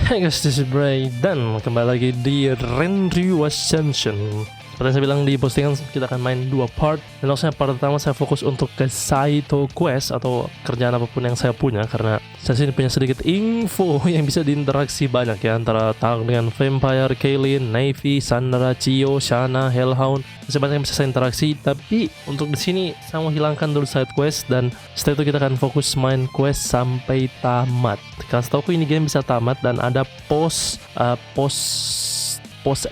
Hey guys, this is Bray dan kembali lagi di Renryuu Ascension. Seperti yang saya bilang di postingan, kita akan main 2 part. Dan maksudnya part pertama saya fokus untuk ke Saito Quest atau kerjaan apapun yang saya punya, karena saya sini punya sedikit info yang bisa diinteraksi banyak ya, antara Tang dengan Vampire, Kaylin, Naevy, Sandra, Chio, Shanna, Hellhound. Masih banyak yang bisa saya interaksi, tapi untuk di sini saya mau hilangkan dulu side quest, dan setelah itu kita akan fokus main quest sampai tamat. Karena setahu ini game bisa tamat dan ada post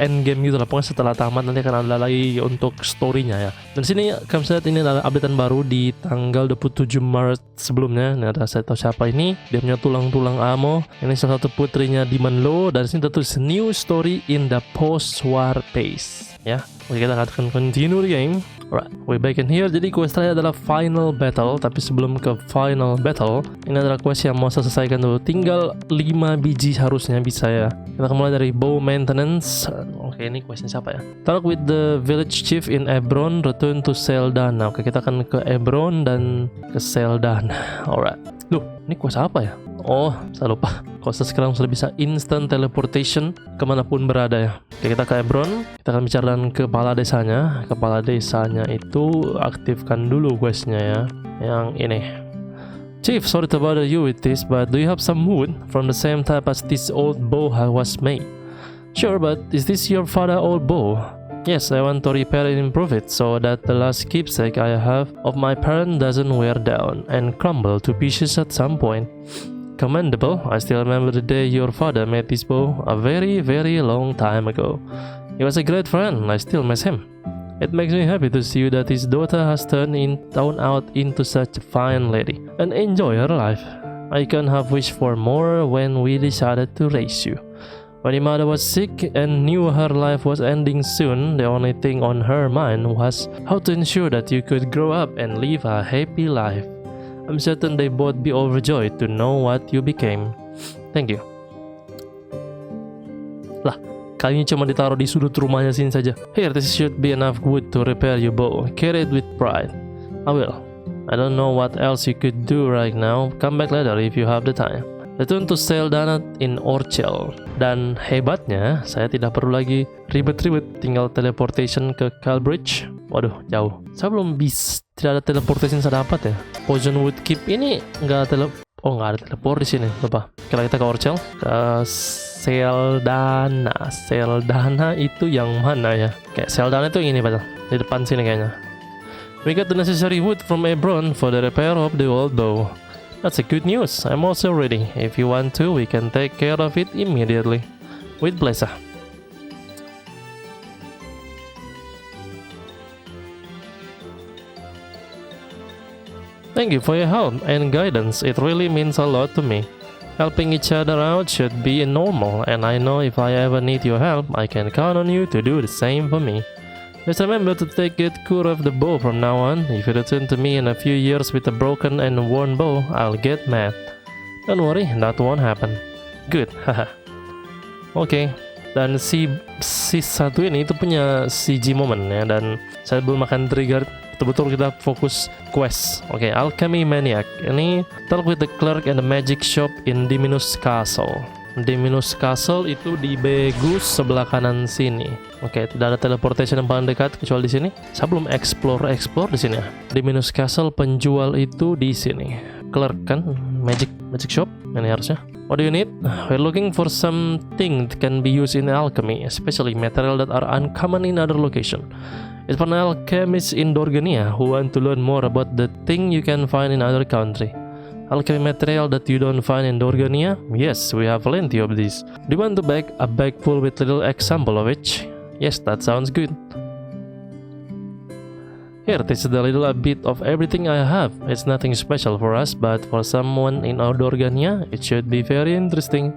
end game gitu lah, pokoknya setelah tamat nanti akan ada lagi untuk story-nya ya. Dan sini kami lihat ini adalah updatean baru di tanggal 27 Maret sebelumnya. Ini ada, saya tahu siapa ini, dia punya tulang-tulang amo. Ini salah satu putrinya Demon Law, dan sini tertulis new story in the post-war phase ya. Oke, kita akan continue the game. Alright, we back in here. Jadi quest terakhir adalah final battle, tapi sebelum ke final battle, ini adalah quest yang mau saya selesaikan dulu. Tinggal 5 biji harusnya bisa ya. Kita akan mulai dari bow maintenance. Oke, ini questnya siapa ya? Talk with the village chief in Ebron, return to Seldana. Oke, kita akan ke Ebron dan ke Seldana. Alright. Loh, ini quest apa ya? Oh, saya lupa. Quest sekarang sudah bisa instant teleportation kemanapun berada ya. Oke, kita ke Ebron. Kita akan bicara dengan kepala desanya. Kepala desanya itu aktifkan dulu questnya ya. Yang ini. Chief, sorry to bother you with this, but do you have some wood from the same type as this old bow was made? Sure, but is this your father's old bow? Yes, I want to repair and improve it so that the last keepsake I have of my parent doesn't wear down and crumble to pieces at some point. Commendable. I still remember the day your father made this bow a very, very long time ago. He was a great friend. I still miss him. It makes me happy to see that his daughter has turned out into such a fine lady and enjoy her life. I couldn't have wished for more when we decided to raise you. When your mother was sick and knew her life was ending soon, the only thing on her mind was how to ensure that you could grow up and live a happy life. I'm certain they both be overjoyed to know what you became. Thank you. Lah, kayaknya cuma ditaruh di sudut rumahnya sini saja. Here, this should be enough wood to repair your bow. Carry it with pride. I will. I don't know what else you could do right now. Come back later if you have the time. Return to Seldana in Orchel. Dan hebatnya, saya tidak perlu lagi ribet-ribet, tinggal teleportation ke Calbridge. Waduh, jauh. Saya belum bisa, tidak ada teleportation saya dapat ya. Poison Wood Keep ini nggak ada nggak ada teleport di sini. Lupa. Kita ke Orchel, ke Seldana. Seldana itu yang mana ya? Kayak Seldana itu yang ini padahal. Di depan sini kayaknya. We got the necessary wood from Ebron for the repair of the old bow. That's a good news. I'm also ready. If you want to, we can take care of it immediately. With pleasure. Thank you for your help and guidance. It really means a lot to me. Helping each other out should be normal, and I know if I ever need your help, I can count on you to do the same for me. Just remember to take good care of the bow from now on. If you return to me in a few years with a broken and worn bow, I'll get mad. Don't worry, that won't happen. Good, haha. Oke, dan si satu ini itu punya CG moment ya, dan saya belum akan trigger. Betul-betul kita fokus quest. Oke, Alchemy Maniac. Ini talk with the clerk and the magic shop in Diminus Castle. Diminus Castle itu di Begus sebelah kanan sini. Oke, tidak ada teleportation yang paling dekat kecuali di sini. Saya belum explore di sini ya. Diminus Castle penjual itu di sini. Clerk kan, magic shop ini harusnya. What do you need? We're looking for something that can be used in alchemy, especially material that are uncommon in other location. It's for an alchemist in Dorgania who want to learn more about the thing you can find in other country. Alchemy material that you don't find in Dorgania? Yes, we have plenty of these. Do you want to bag a bag full with little example of each? Yes, that sounds good. Here, this is a little bit of everything I have. It's nothing special for us, but for someone in our Dorgania, it should be very interesting.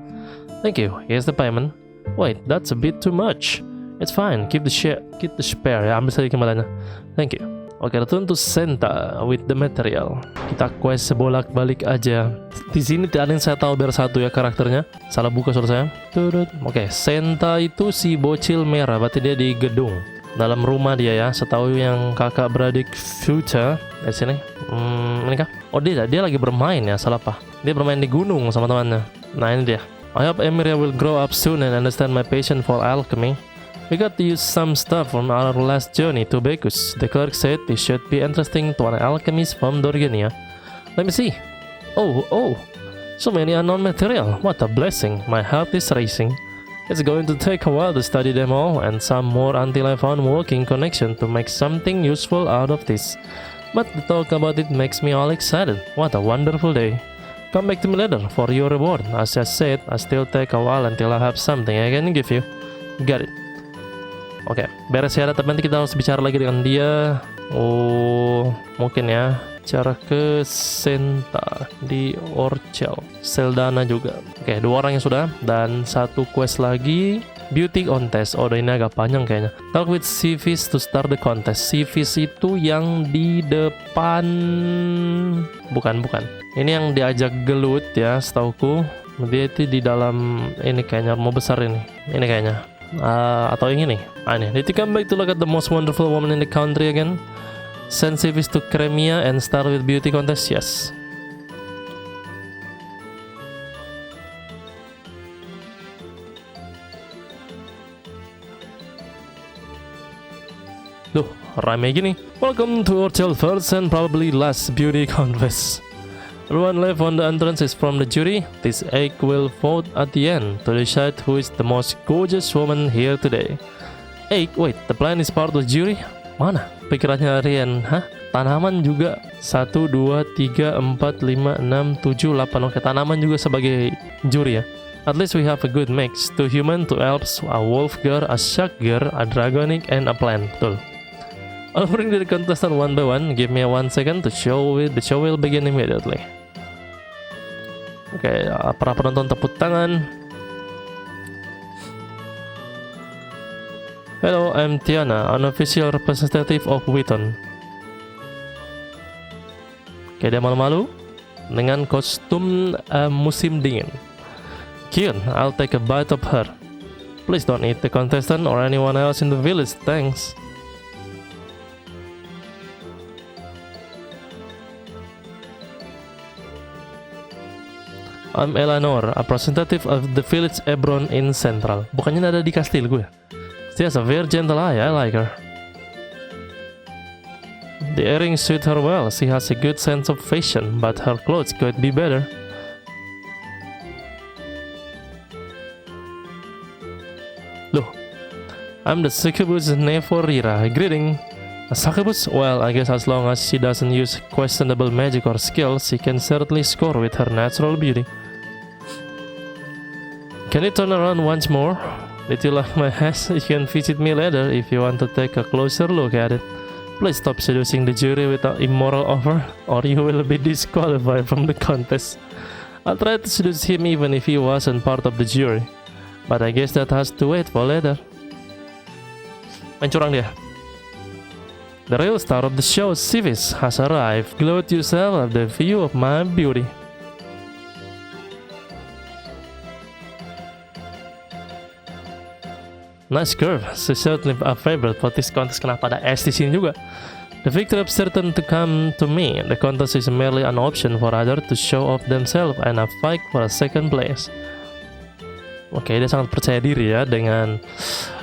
Thank you. Here's the payment. Wait, that's a bit too much. It's fine. Keep the spare. Ya, ambil saja kembalinya. Thank you. Oke, return to Santa with the material. Kita quest sebolak-balik aja. Di sini tidak ada yang saya tahu biar satu ya karakternya. Salah buka suara saya. Oke, Santa itu si bocil merah, berarti dia di gedung. Dalam rumah dia ya. Setahu yang kakak beradik Future di sini. Ini kah? Oh, dia lagi bermain ya, salah apa? Dia bermain di gunung sama temannya. Nah, ini dia. I hope Emilia will grow up soon and understand my passion for alchemy. We got to use some stuff from our last journey to Begus. The clerk said it should be interesting to an alchemist from Dorgenia. Let me see. Oh, so many unknown material. What a blessing. My heart is racing. It's going to take a while to study them all and some more until I found working connection to make something useful out of this. But the talk about it makes me all excited. What a wonderful day. Come back to me later for your reward. As I said, I still take a while until I have something I can give you. Got it. Oke, beres ya, tapi nanti kita harus bicara lagi dengan dia. Oh, mungkin ya. Cara ke Senta di Orchel, Seldana juga. Oke, 2 orang yang sudah dan 1 quest lagi. Beauty Kontes. Oh, ini agak panjang kayaknya. Talk with Civis to start the contest. Civis itu yang di depan. Bukan. Ini yang diajak gelut ya, setauku. Dia itu di dalam ini kayaknya, mau besar ini. Ini kayaknya. Atau yang ini. Ini. Did you come back to look at the most wonderful woman in the country again? Send Civis to Crimea and start with beauty contest. Yes. Duh, rame gini. Welcome to Orchel first and probably last beauty contest. Everyone left on the entrance is from the jury. This egg will vote at the end to decide who is the most gorgeous woman here today. Egg? Wait, the plan is part of the jury? Mana pikirannya Rian? Hah? Tanaman juga. 1, 2, 3, 4, 5, 6, 7, 8. Oke, tanaman juga sebagai juri ya. At least we have a good mix. 2 human, 2 elves, a wolf girl, a shark girl, a dragonic, and a plant. Betul. I'll bring the contestant one by one. Give me 1 second to show it. The show will begin immediately. Oke, para penonton tepuk tangan. Hello, I'm Tiana, unofficial representative of Wheaton. Oke, dia malu-malu dengan kostum musim dingin. Kion, I'll take a bite of her. Please don't eat the contestant or anyone else in the village, thanks. I'm Eleanor, a representative of the village Ebron in Central. Bukannya ada di kastil gue. She has a very gentle eye, I like her. The earrings suit her well. She has a good sense of fashion, but her clothes could be better. Loh, I'm the succubus Neforira. Greeting. A succubus? Well, I guess as long as she doesn't use questionable magic or skill, she can certainly score with her natural beauty. Can you turn around once more? Did you like my hat? You can visit me later if you want to take a closer look at it. Please stop seducing the jury with an immoral offer, or you will be disqualified from the contest. I'll try to seduce him even if he wasn't part of the jury, but I guess that has to wait for later. Main curang dia. The real star of the show, Civis, has arrived. Gloat yourself at the view of my beauty. Nice curve. She's certainly a favorite for this contest. Kenapa ada S di sini juga? The victor is certain to come to me. The contest is merely an option for others to show off themselves and a fight for a second place. Oke, dia sangat percaya diri ya dengan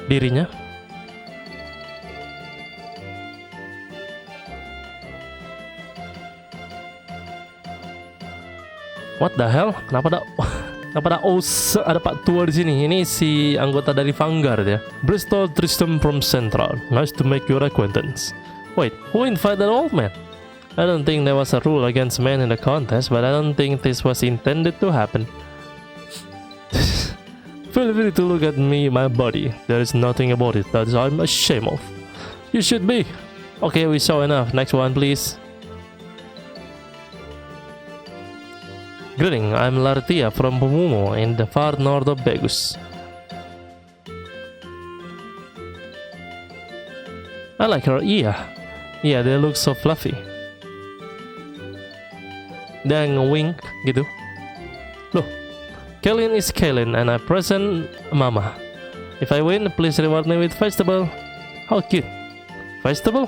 dirinya. What the hell? Kenapa ada Pak Tua di sini? Ini si anggota dari Vanguard ya. Bristol Tristram from Central. Nice to make your acquaintance. Wait, who invited that old man? I don't think there was a rule against men in the contest, but I don't think this was intended to happen. Feel free to look at me, my body. There is nothing about it that I'm ashamed of. You should be. Okay, we saw enough. Next one, please. Greeting, I'm Lartia from Pumumo in the far north of Begus. I like her ear. Yeah, they look so fluffy. Dia nge-wink gitu. Loh, Kaelin is Kaelin and I present Mama. If I win, please reward me with vegetable. How cute. Vegetable?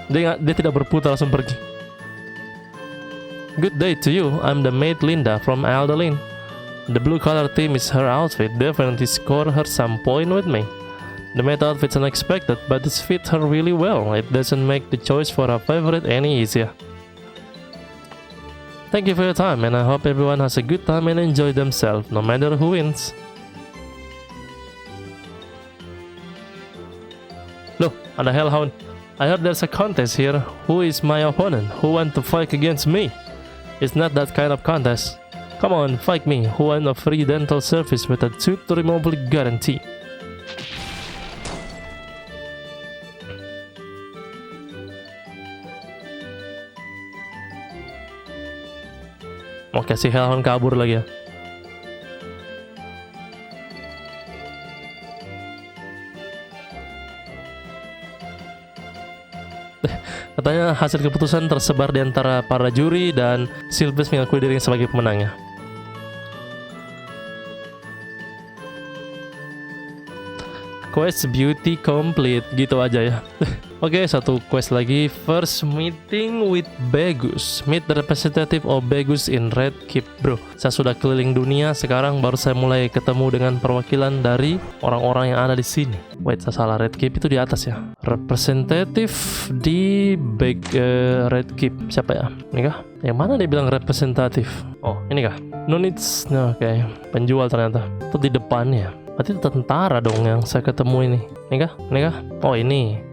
Dia tidak berputar, langsung pergi. Good day to you. I'm the maid Linda from Aldeline. The blue color theme is her outfit. Definitely score her some point with me. The maid outfit's unexpected, but it fits her really well. It doesn't make the choice for her favorite any easier. Thank you for your time, and I hope everyone has a good time and enjoy themselves, no matter who wins. Look, ada hellhound. I heard there's a contest here. Who is my opponent? Who want to fight against me? It's not that kind of contest. Come on, fight me. Who want a free dental service with a tooth removal guarantee? Oke, si hellhound kabur lagi ya. Katanya hasil keputusan tersebar di antara para juri dan Sylvester mengakui dirinya sebagai pemenangnya. Quest beauty complete, gitu aja ya. Oke, satu quest lagi. First meeting with Begus. Meet the representative of Begus in Red Keep, bro. Saya sudah keliling dunia, sekarang baru saya mulai ketemu dengan perwakilan dari orang-orang yang ada di sini. Wait, saya salah. Red Keep itu di atas ya. Representative di Red Keep. Siapa ya? Ini kah? Yang mana dia bilang representatif? Oh, ini kah? No needs. Oke. Penjual ternyata. Itu di depannya. Berarti tentara dong yang saya ketemu ini. Ini kah? Ini kah? Oh, ini.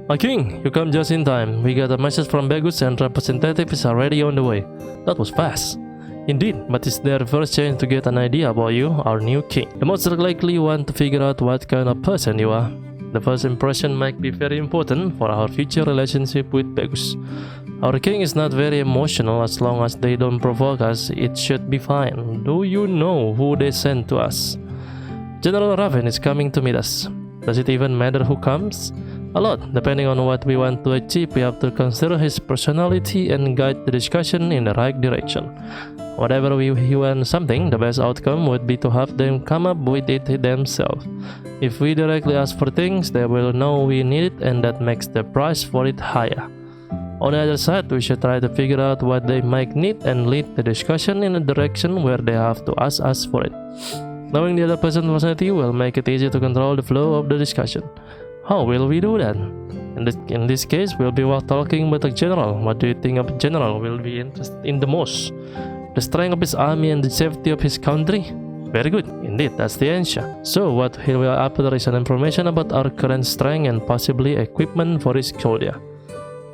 My king, you come just in time. We got a message from Begus and representative is already on the way. That was fast. Indeed, but it's their first chance to get an idea about you, our new king. The most likely want to figure out what kind of person you are. The first impression might be very important for our future relationship with Begus. Our king is not very emotional. As long as they don't provoke us, it should be fine. Do you know who they sent to us? General Raven is coming to meet us. Does it even matter who comes? A lot. Depending on what we want to achieve, we have to consider his personality and guide the discussion in the right direction. Whatever we want something, the best outcome would be to have them come up with it themselves. If we directly ask for things, they will know we need it, and that makes the price for it higher. On the other side, we should try to figure out what they might need and lead the discussion in a direction where they have to ask us for it. Knowing the other person's personality will make it easier to control the flow of the discussion. How will we do that? In this case, we'll be talking with the general. What do you think of general will be interested in the most? The strength of his army and the safety of his country? Very good, indeed, that's the answer. So, what he will after is an information about our current strength and possibly equipment for his soldier.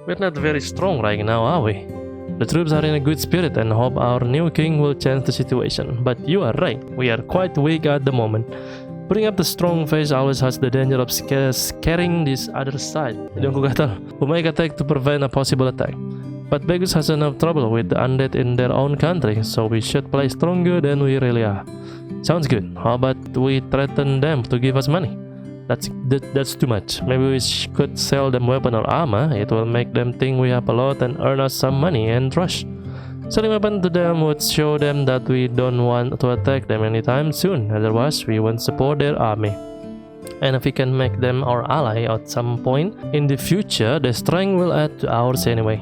We're not very strong right now, are we? The troops are in a good spirit and hope our new king will change the situation. But you are right, we are quite weak at the moment. Putting up the strong face always has the danger of scaring this other side. Jadi aku gatal. We make attack to prevent a possible attack. But Begus has enough trouble with the undead in their own country, so we should play stronger than we really are. Sounds good. How about we threaten them to give us money? That's too much. Maybe we could sell them weapon or armor. It will make them think we have a lot and earn us some money and trust. Selling weapon to them would show them that we don't want to attack them anytime soon. Otherwise, we won't support their army. And if we can make them our ally at some point in the future, the strength will add to ours anyway.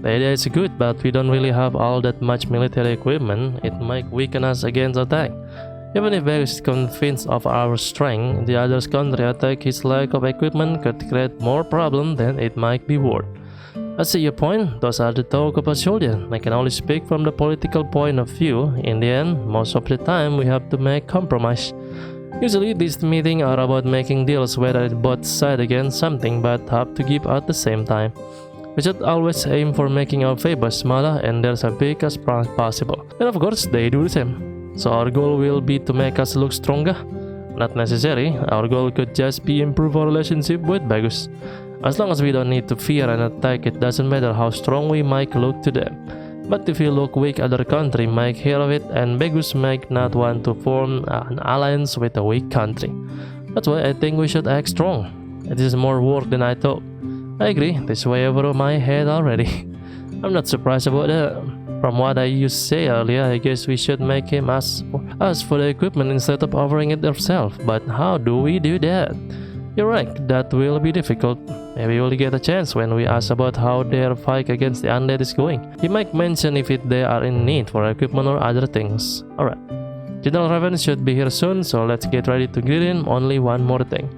The idea is good, but we don't really have all that much military equipment. It might weaken us against attack. Even if Begus is convinced of our strength, the other's country attack his lack of equipment could create more problem than it might be worth. I see your point. Those are the talk of a soldier. I can only speak from the political point of view. In the end, most of the time we have to make compromise. Usually these meetings are about making deals whether both sides against something but have to give at the same time. We should always aim for making our favor smaller and as big as possible. And of course, they do the same. So our goal will be to make us look stronger? Not necessary. Our goal could just be improve our relationship with Begus. As long as we don't need to fear an attack, it doesn't matter how strong we might look to them. But if we look weak, other country might hear of it, and Begus might not want to form an alliance with a weak country. That's why I think we should act strong. It is more work than I thought. I agree, this way over my head already. I'm not surprised about that. From what I used to say earlier, I guess we should make him ask for the equipment instead of offering it ourselves. But how do we do that? You're right, that will be difficult. Maybe we'll get a chance when we ask about how their fight against the undead is going. He might mention if they are in need for equipment or other things. Alright. General Raven should be here soon, so let's get ready to greet him. Only one more thing.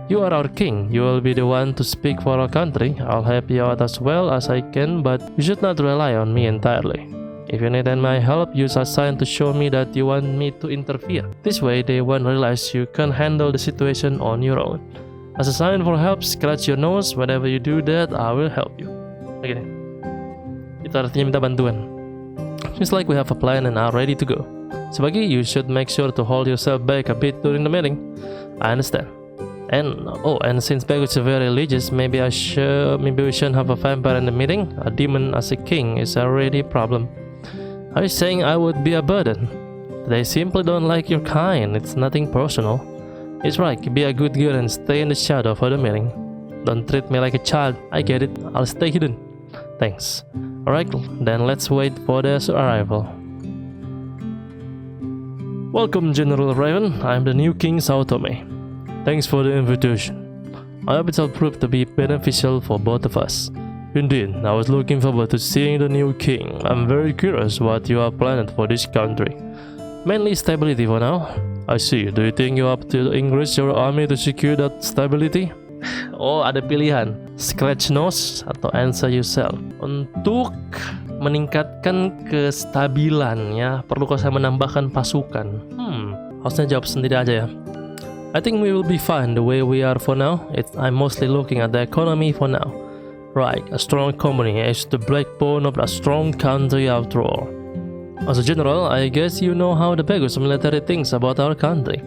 You are our king. You will be the one to speak for our country. I'll help you out as well as I can, but you should not rely on me entirely. If you need my help, use a sign to show me that you want me to interfere. This way, they won't realize you can handle the situation on your own. As a sign for help, scratch your nose. Whenever you do that, I will help you. Oke deh. Itu artinya minta bantuan. Seems like we have a plan and are ready to go. Sebagi, you should make sure to hold yourself back a bit during the meeting. I understand. And since Begus is very religious, maybe we shouldn't have a vampire in the meeting. A demon as a king is already a problem. Are you saying I would be a burden? They simply don't like your kind. It's nothing personal. It's right, be a good girl and stay in the shadow for the meeting. Don't treat me like a child. I get it. I'll stay hidden. Thanks. Alright, then let's wait for their arrival. Welcome, General Raven. I'm the new King Sao Tome. Thanks for the invitation. I hope it'll prove to be beneficial for both of us. Indeed, I was looking forward to seeing the new king. I'm very curious what you have planned for this country. Mainly stability for now. I see. Do you think you have to increase your army to secure that stability? Oh, ada pilihan. Scratch nose atau answer yourself. Untuk meningkatkan kestabilan ya, perlukah saya menambahkan pasukan? Harusnya jawab sendiri aja ya. I think we will be fine the way we are for now. I'm mostly looking at the economy for now. Right, a strong economy is the backbone of a strong country after all. As a general, I guess you know how the Begus military thinks about our country.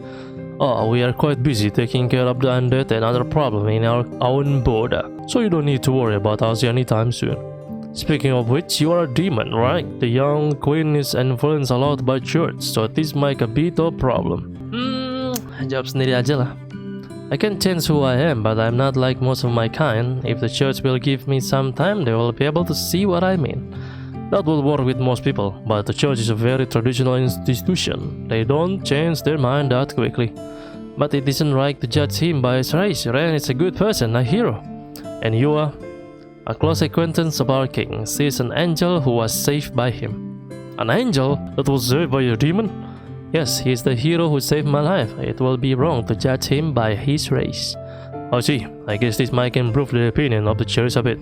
Oh, we are quite busy taking care of the undead and other problems in our own border, so you don't need to worry about us anytime soon. Speaking of which, you are a demon, right? The young queen is influenced a lot by church, so this might a bit of problem. Jawab sendiri aja lah. I can change who I am, but I'm not like most of my kind. If the church will give me some time, they will be able to see what I mean. That will work with most people, but the church is a very traditional institution. They don't change their mind that quickly. But it isn't right to judge him by his race. Ren is a good person, a hero. And you are a close acquaintance of our king. She is an angel who was saved by him. An angel that was saved by a demon? Yes, he is the hero who saved my life. It will be wrong to judge him by his race. I see. I guess this might improve the opinion of the church a bit.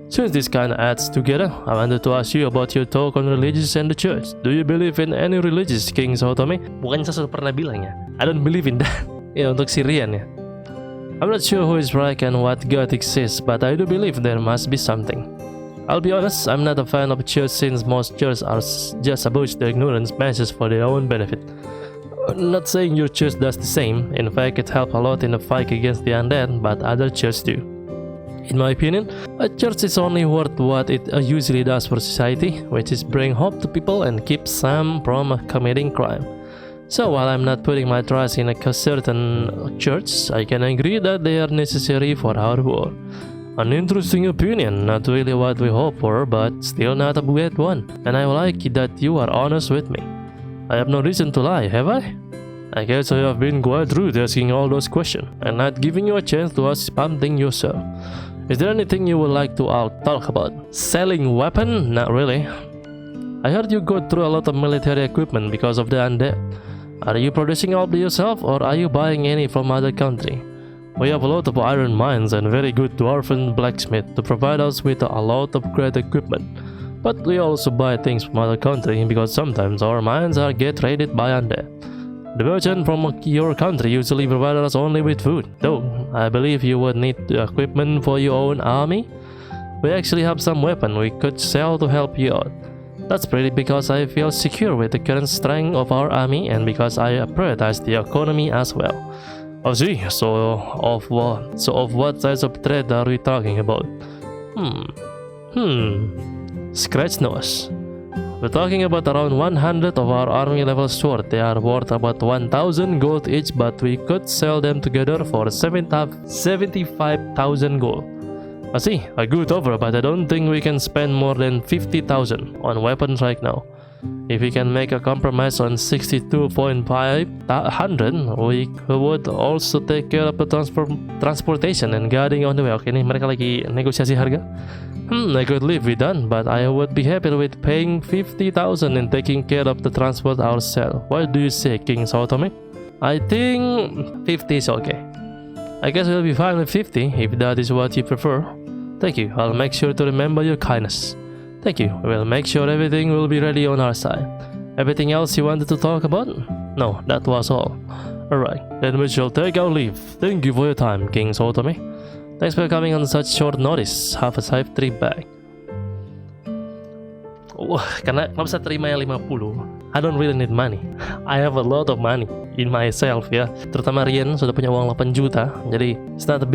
Since this kind of adds together, I wanted to ask you about your talk on religions and the church. Do you believe in any religious, King Sao Tome? Bukannya saya sudah pernah bilang ya, I don't believe in that. Ya, untuk Syrian ya. I'm not sure who is right and what God exists, but I do believe there must be something. I'll be honest, I'm not a fan of church since most churches are just about the ignorance measures for their own benefit. Not saying your church does the same. In fact, it helps a lot in the fight against the undead, but other churches do. In my opinion, a church is only worth what it usually does for society, which is bring hope to people and keep some from committing crime. So while I'm not putting my trust in a certain church, I can agree that they are necessary for our war. An interesting opinion, not really what we hope for, but still not a bad one, and I like that you are honest with me. I have no reason to lie, have I? I guess I have been quite rude asking all those questions, and not giving you a chance to ask something yourself. Is there anything you would like to talk about? Selling weapon? Not really. I heard you go through a lot of military equipment because of the undead. Are you producing all by yourself, or are you buying any from other country? We have a lot of iron mines and very good dwarven blacksmith to provide us with a lot of great equipment. But we also buy things from other country because sometimes our mines are get raided by undead. The merchant from your country usually provide us only with food, though I believe you would need equipment for your own army. We actually have some weapon we could sell to help you out. That's pretty because I feel secure with the current strength of our army and because I prioritize the economy as well. Oh see, so of what size of threat are we talking about? Scratch nose. We're talking about around 100 of our army level sword. They are worth about 1000 gold each, but we could sell them together for 75,000 gold. I see, a good offer, but I don't think we can spend more than 50,000 on weapons right now. If we can make a compromise on 62.500, we would also take care of the transportation and guarding on the way. Oke, ini mereka lagi negosiasi harga. I could live with that, but I would be happy with paying 50,000 and taking care of the transport ourselves. What do you say, King Saotome? I think 50 is okay. I guess we'll be fine with 50 if that is what you prefer. Thank you. I'll make sure to remember your kindness. Thank you. We'll make sure everything will be ready on our side. Everything else you wanted to talk about? No, that was all. Alright, then we shall take our leave. Thank you for your time, King Saotome. Thanks for coming on such short notice. Have a safe trip back. Karena nggak bisa terima yang 50. I don't really need money. I have a lot of money in myself ya. Terutama Rian sudah punya uang 8 juta. Jadi it's not a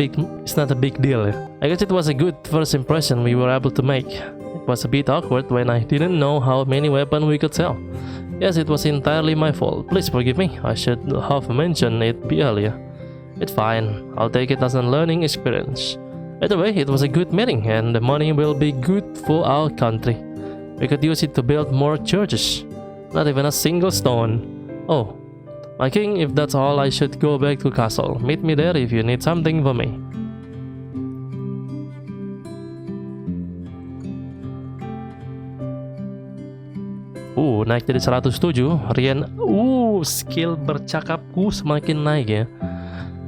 big deal ya. I guess it was a good first impression we were able to make. It was a bit awkward when I didn't know how many weapons we could sell. Yes, it was entirely my fault. Please forgive me. I should have mentioned it earlier. It's fine. I'll take it as a learning experience. Either way, it was a good meeting and the money will be good for our country. We could use it to build more churches. Not even a single stone. Oh, my king, if that's all, I should go back to castle. Meet me there if you need something for me. Naik jadi 107. Rian, skill bercakapku semakin naik ya.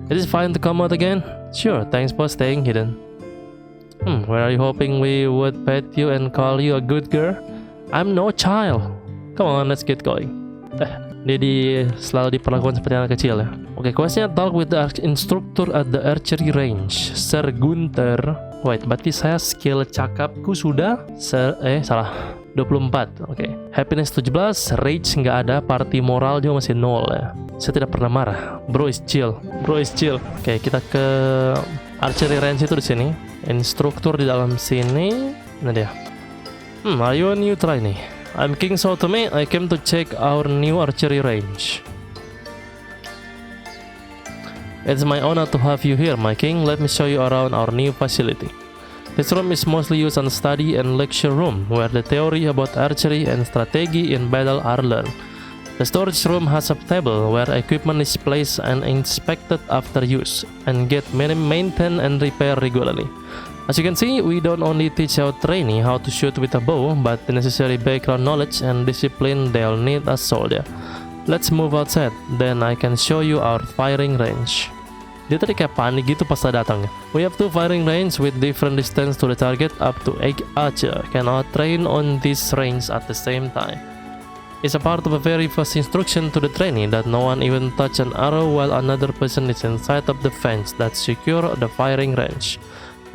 It is fine to come out again? Sure, thanks for staying hidden. Where are you hoping we would pet you and call you a good girl? I'm no child. Come on, let's get going. Dia selalu diperlakukan seperti anak kecil ya. Oke, questnya talk with the instructor at the archery range. Sir Gunther. Wait, berarti saya skill cakapku sudah salah. 24. Oke. Happiness 17, rage nggak ada, party moral juga masih 0 ya. Saya tidak pernah marah. Bro is chill. Oke, kita ke archery range itu di sini. Instruktur di dalam sini. Nah dia. Are you a new trainee? I'm King Saotome. I came to check our new archery range. It's my honor to have you here, my king. Let me show you around our new facility. This room is mostly used as a study and lecture room, where the theory about archery and strategy in battle are learned. The storage room has a table where equipment is placed and inspected after use, and get maintained and repaired regularly. As you can see, we don't only teach our trainee how to shoot with a bow, but the necessary background knowledge and discipline they'll need as soldier. Let's move outside, then I can show you our firing range. Dia tadi kayak panik gitu pas datang. We have 2 firing range with different distance to the target. Up to 8 archer cannot train on this range at the same time. It's a part of a very first instruction to the trainee that no one even touch an arrow while another person is inside of the fence that secure the firing range.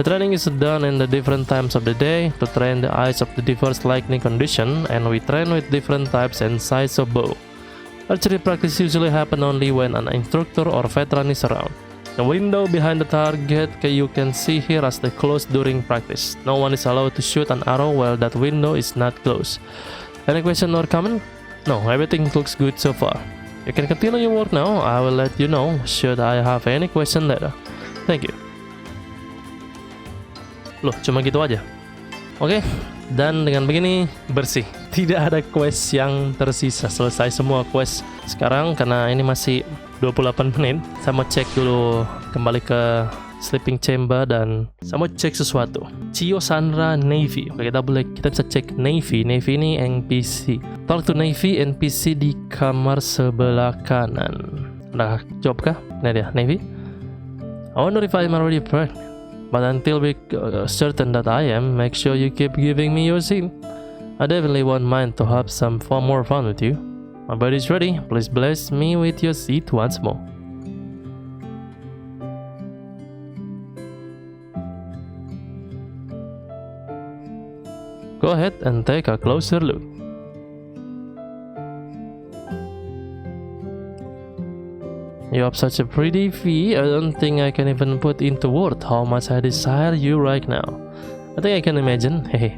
The training is done in the different times of the day to train the eyes of the diverse lightning condition, and we train with different types and size of bow. Archery practice usually happen only when an instructor or veteran is around. The window behind the target you can see here as they close during practice. No one is allowed to shoot an arrow while that window is not closed. Any question or comment? No, everything looks good so far. You can continue your work now. I will let you know should I have any question later. Thank you. Loh, cuma gitu aja. Oke, dan dengan begini bersih. Tidak ada quest yang tersisa. Selesai semua quest sekarang karena ini masih 28 menit. Saya mau cek dulu kembali ke sleeping chamber dan saya mau cek sesuatu. Cio Sandra Naevy. Oke, kita bisa cek Naevy. Naevy ini NPC. Talk to Naevy NPC di kamar sebelah kanan. Nah, job kah? Nah dia, Naevy. I wonder if I'm already pregnant. But until we certain that I am, make sure you keep giving me your seat. I definitely won't mind to have some more fun with you. My body is ready. Please bless me with your seat once more. Go ahead and take a closer look. You have such a pretty fee. I don't think I can even put into words how much I desire you right now. I think I can imagine. Hey,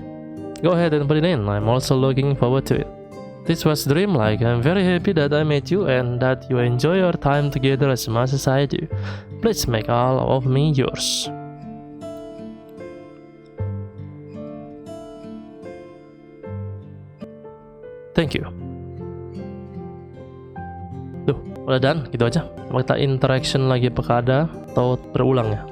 go ahead and put it in. I'm also looking forward to it. This was dreamlike. I'm very happy that I met you and that you enjoy your time together as much as I do. Please make all of me yours. Thank you. Tuh, udah done, gitu aja. Kita interaction lagi apakah ada atau berulang ya.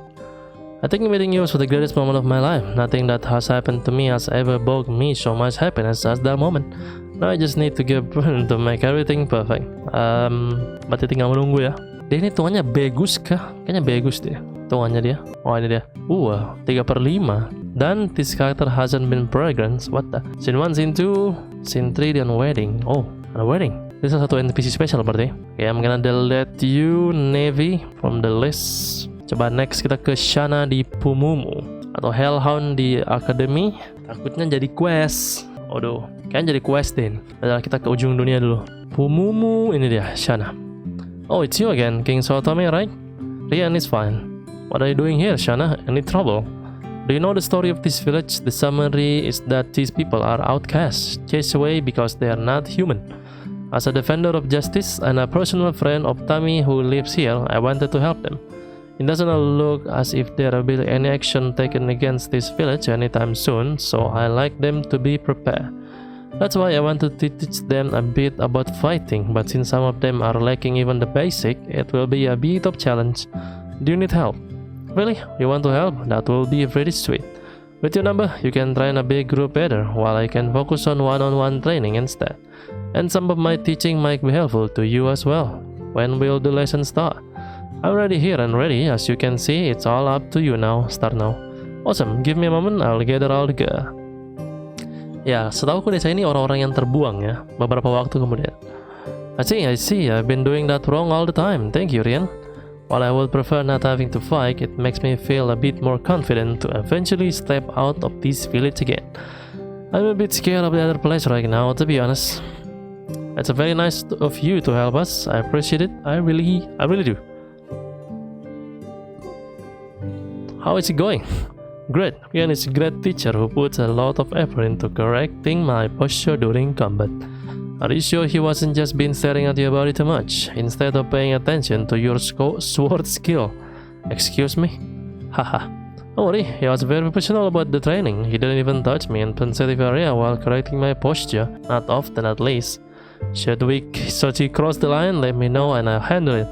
I think meeting you was the greatest moment of my life. Nothing that has happened to me has ever brought me so much happiness as that moment. Now I just need to get to make everything perfect. Berarti tinggal menunggu ya. Dia ini tuannya Begus kah? Kayaknya Begus deh. Tuannya dia. Oh ini dia. 3/5. Dan this character hasn't been progressed. What the? Scene 1, Scene 2, Scene 3 dan wedding. Oh, ada wedding. Ini salah satu NPC special berarti. Okay, I'm gonna delete you, Naevy, from the list. Coba next kita ke Shanna di Pumumu. Atau Hellhound di Academy. Takutnya jadi quest. Aduh, kayaknya jadi quest deh. Kita ke ujung dunia dulu. Pumumu, ini dia, Shanna. Oh, it's you again, King Sotome, right? Rian is fine. What are you doing here, Shanna? Any trouble? Do you know the story of this village? The summary is that these people are outcasts, chased away because they are not human. As a defender of justice and a personal friend of Tami who lives here, I wanted to help them. It doesn't look as if there will be any action taken against this village anytime soon, so I like them to be prepared. That's why I wanted to teach them a bit about fighting, but since some of them are lacking even the basic, it will be a bit of challenge. Do you need help? Really? You want to help? That will be very sweet. With your number, you can train a big group better, while I can focus on one-on-one training instead. And some of my teaching might be helpful to you as well. When will the lesson start? I'm already here and ready. As you can see, it's all up to you now. Start now. Awesome. Give me a moment. I'll gather all the gear. Ya, setahuku desa ini orang-orang yang terbuang ya. Beberapa waktu kemudian. I see. I've been doing that wrong all the time. Thank you, Rian. While I would prefer not having to fight, it makes me feel a bit more confident to eventually step out of this village again. I'm a bit scared of the other place right now, to be honest. It's very nice of you to help us. I appreciate it. I really do. How is it going? Great. Rian is a great teacher who puts a lot of effort into correcting my posture during combat. Are you sure he wasn't just been staring at your body too much, instead of paying attention to your sword skill? Excuse me? Haha. Don't worry, he was very professional about the training. He didn't even touch me in sensitive area while correcting my posture. Not often, at least. Should he cross the line, let me know and I'll handle it.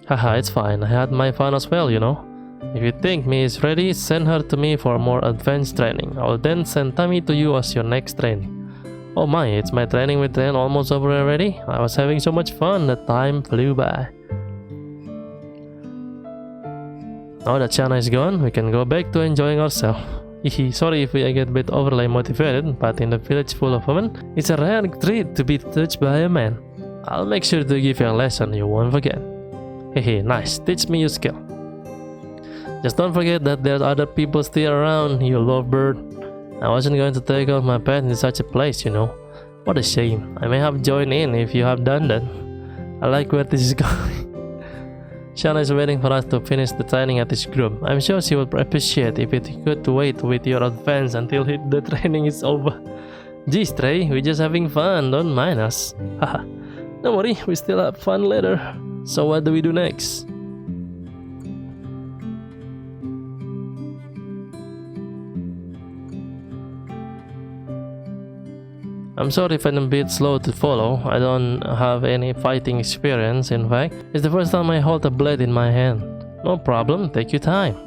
Haha, it's fine. I had my fun as well, you know. If you think me is ready, send her to me for more advanced training. I will then send Tami to you as your next training. Oh my, it's my training with Ren almost over already? I was having so much fun, the time flew by. Now that Shanna is gone, we can go back to enjoying ourselves. Sorry if I get a bit overly motivated, but in a village full of women, it's a rare treat to be touched by a man. I'll make sure to give you a lesson you won't forget. Nice, teach me your skill. Just don't forget that there's other people still around, you lovebird. I wasn't going to take off my pants in such a place, you know. What a shame. I may have joined in if you have done that. I like where this is going. Shanna is waiting for us to finish the training at this group. I'm sure she would appreciate if it could wait with your advance until the training is over. Geez, Trey, we're just having fun, don't mind us. Haha. Don't worry, we still have fun later. So what do we do next? I'm sorry if I'm a bit slow to follow. I don't have any fighting experience, in fact. It's the first time I hold a blade in my hand. No problem, take your time.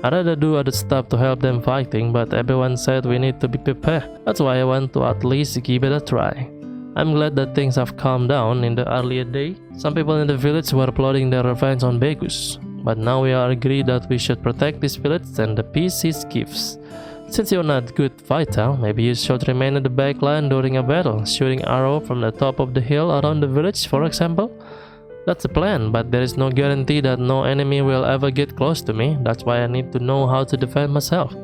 I'd rather do other stuff to help them fighting, but everyone said we need to be prepared. That's why I want to at least give it a try. I'm glad that things have calmed down. In the earlier day, some people in the village were plotting their revenge on Begus. But now we are agreed that we should protect this village and the peace it gives. Since you're not a good fighter, maybe you should remain in the back line during a battle, shooting arrow from the top of the hill around the village, for example. That's the plan, but there is no guarantee that no enemy will ever get close to me. That's why I need to know how to defend myself.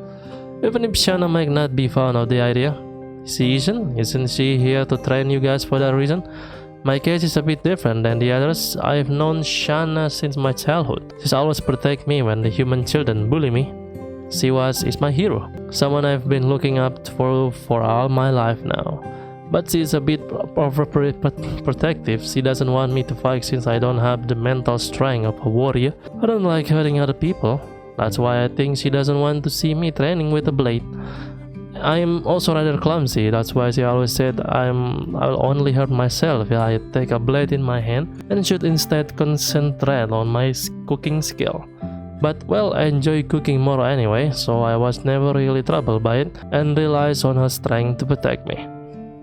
Even if Shanna might not be fond of the idea. Isn't she here to train you guys for that reason? My case is a bit different than the others. I've known Shanna since my childhood. She's always protect me when the human children bully me. She is my hero, someone I've been looking up for all my life now. But she's a bit protective. She doesn't want me to fight since I don't have the mental strength of a warrior. I don't like hurting other people. That's why I think she doesn't want to see me training with a blade. I'm also rather clumsy. That's why she always said I'll only hurt myself if I take a blade in my hand and should instead concentrate on my cooking skill. But well, I enjoy cooking more anyway, so I was never really troubled by it and relies on her strength to protect me.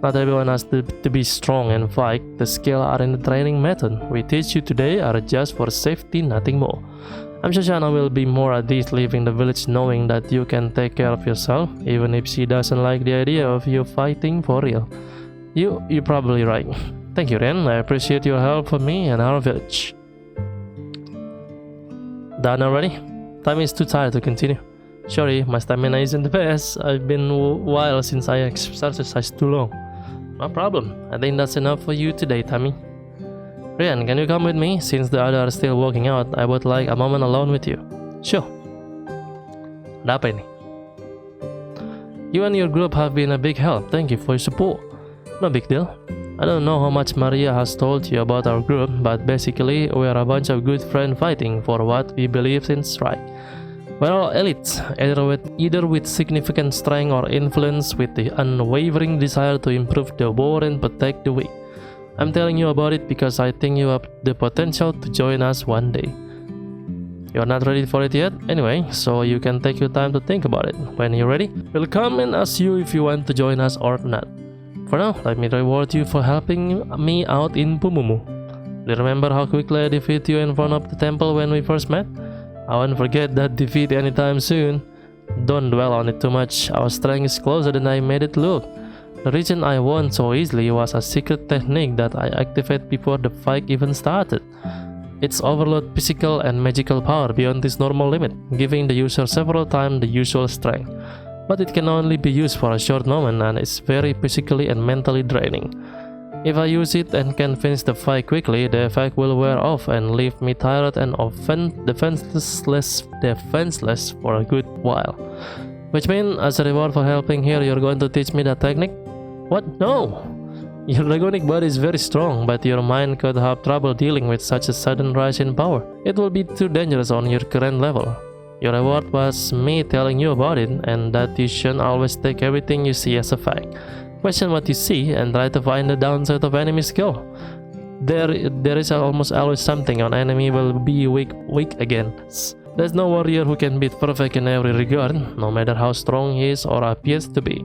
Not everyone has to be strong and fight. The skills are in the training method we teach you today are just for safety, nothing more. I'm sure Shanna will be more at ease leaving the village knowing that you can take care of yourself, even if she doesn't like the idea of you fighting for real. You're probably right. Thank you, Ren. I appreciate your help for me and our village. Done already? Time is too tired to continue. Sorry, my stamina isn't the best. I've been a while since I exercised too long. No problem. I think that's enough for you today, Tammy. Rian, can you come with me? Since the others are still working out, I would like a moment alone with you. Sure. Ada apa ini? You and your group have been a big help. Thank you for your support. No big deal. I don't know how much Maria has told you about our group, but basically we are a bunch of good friends fighting for what we believe is right. We're all elites, either with significant strength or influence with the unwavering desire to improve the world and protect the weak. I'm telling you about it because I think you have the potential to join us one day. You're not ready for it yet, anyway, so you can take your time to think about it. When you're ready, we'll come and ask you if you want to join us or not. For now, let me reward you for helping me out in Pumumu. Do you remember how quickly I defeated you in front of the temple when we first met? I won't forget that defeat anytime soon. Don't dwell on it too much. Our strength is closer than I made it look. The reason I won so easily was a secret technique that I activated before the fight even started. It's overload physical and magical power beyond this normal limit, giving the user several times the usual strength. But it can only be used for a short moment and is very physically and mentally draining. If I use it and can finish the fight quickly, the effect will wear off and leave me tired and defenseless for a good while. Which means, as a reward for helping here, you're going to teach me that technique? What? No! Your dragonic body is very strong, but your mind could have trouble dealing with such a sudden rise in power. It will be too dangerous on your current level. Your reward was me telling you about it, and that you shouldn't always take everything you see as a fact. Question what you see and try to find the downside of enemy skill. There is almost always something an enemy will be weak against. There's no warrior who can be perfect in every regard, no matter how strong he is or appears to be.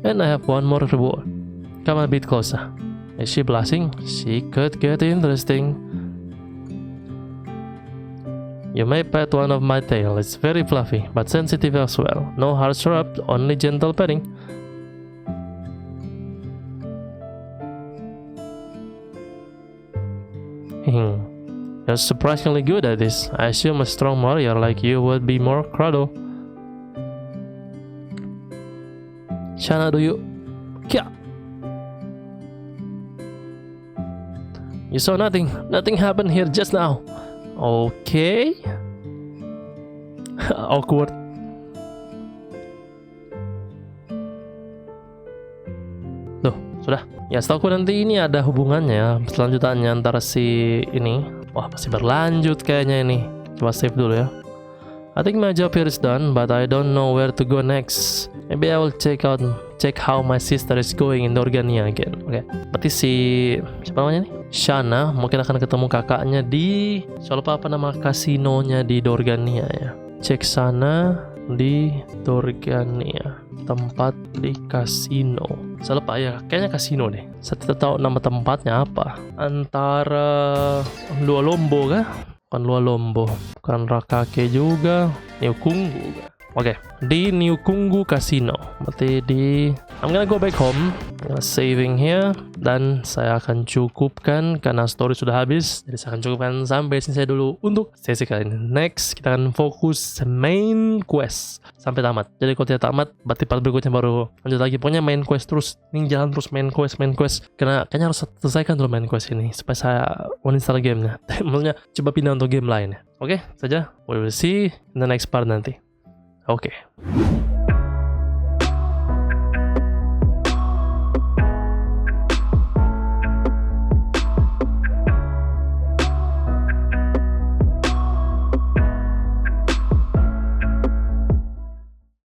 And I have one more reward. Come a bit closer. Is she blushing? She could get interesting. You may pet one of my tail. It's very fluffy, but sensitive as well. No harsh rub, only gentle petting. You're surprisingly good at this. I assume a strong warrior like you would be more cradle. Shanna, do you... Kya! You saw nothing. Nothing happened here just now. Okay. Awkward. Loh, sudah. Ya, setahu nanti ini ada hubungannya selanjutannya antara si ini. Wah, pasti berlanjut kayaknya ini. Coba save dulu ya. I think my job here is done, but I don't know where to go next. Maybe I will check how my sister is going in Dorgania again. Oke. Berarti si siapa namanya nih? Shanna mungkin akan ketemu kakaknya di soal apa nama kasinonya di Dorgania ya. Cek sana di Dorgania. Tempat di kasino. Salah pak ya, kayaknya kasino deh. Saya tidak tahu nama tempatnya apa. Antara Lua Lombo kah? Bukan Lua Lombo, bukan Rakake juga, Niukungu. Oke, di Niukungu Casino. Berarti di I'm gonna go back home, saving here, dan saya akan cukupkan karena story sudah habis. Jadi saya akan cukupkan sampai sini saya dulu untuk sesi kali ini. Next, kita akan fokus main quest sampai tamat. Jadi kalau tidak tamat, berarti part berikutnya baru lanjut lagi. Pokoknya main quest terus. Ini jalan terus main quest. Karena kayaknya harus selesaikan dulu main quest ini supaya saya uninstall gamenya. Maksudnya coba pindah untuk game lain ya. Oke, saja. We will see in the next part nanti. Oke.